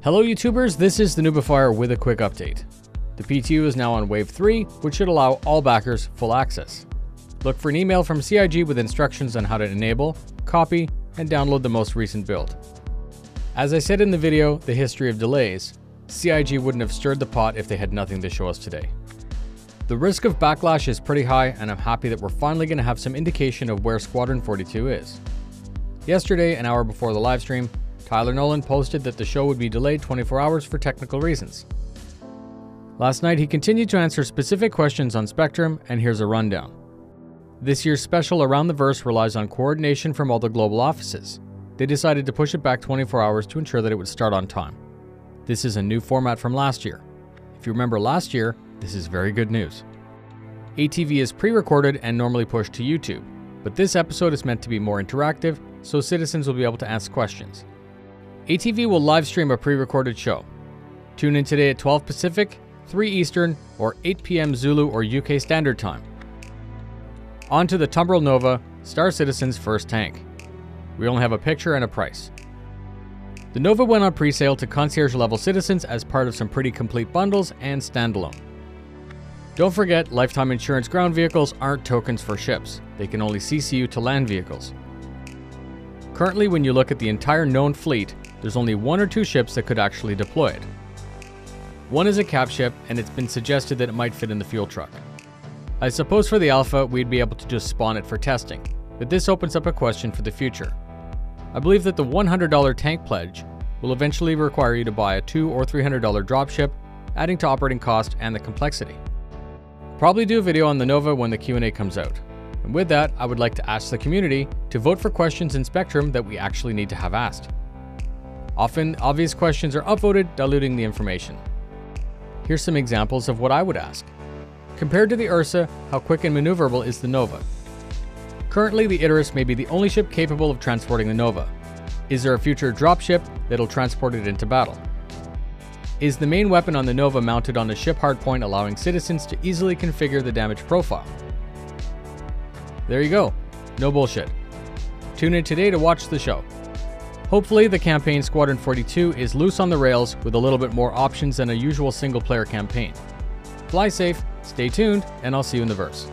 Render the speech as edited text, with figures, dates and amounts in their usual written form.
Hello YouTubers, this is the Noobifier with a quick update. The PTU is now on Wave 3, which should allow all backers full access. Look for an email from CIG with instructions on how to enable, copy, and download the most recent build. As I said in the video, The History of Delays, CIG wouldn't have stirred the pot if they had nothing to show us today. The risk of backlash is pretty high, and I'm happy that we're finally going to have some indication of where Squadron 42 is. Yesterday, an hour before the livestream, Tyler Nolan posted that the show would be delayed 24 hours for technical reasons. Last night, he continued to answer specific questions on Spectrum, and here's a rundown. This year's special Around the Verse relies on coordination from all the global offices. They decided to push it back 24 hours to ensure that it would start on time. This is a new format from last year. If you remember last year, this is very good news. ATV is pre-recorded and normally pushed to YouTube, but this episode is meant to be more interactive, so citizens will be able to ask questions. ATV will live stream a pre-recorded show. Tune in today at 12 Pacific, 3 Eastern, or 8 p.m. Zulu or UK Standard Time. On to the Tumbril Nova, Star Citizen's first tank. We only have a picture and a price. The Nova went on pre-sale to concierge-level citizens as part of some pretty complete bundles and standalone. Don't forget, lifetime insurance ground vehicles aren't tokens for ships. They can only CCU to land vehicles. Currently, when you look at the entire known fleet, there's only 1 or 2 ships that could actually deploy it. One is a cap ship, and it's been suggested that it might fit in the fuel truck. I suppose for the alpha, we'd be able to just spawn it for testing, but this opens up a question for the future. I believe that the $100 tank pledge will eventually require you to buy a $200 or $300 dropship, adding to operating cost and the complexity. Probably do a video on the Nova when the Q&A comes out. And with that, I would like to ask the community to vote for questions in Spectrum that we actually need to have asked. Often, obvious questions are upvoted, diluting the information. Here's some examples of what I would ask. Compared to the Ursa, how quick and maneuverable is the Nova? Currently, the Icarus may be the only ship capable of transporting the Nova. Is there a future dropship that'll transport it into battle? Is the main weapon on the Nova mounted on a ship hardpoint, allowing citizens to easily configure the damage profile? There you go. No bullshit. Tune in today to watch the show. Hopefully, the campaign Squadron 42 is loose on the rails with a little bit more options than a usual single-player campaign. Fly safe, stay tuned, and I'll see you in the verse.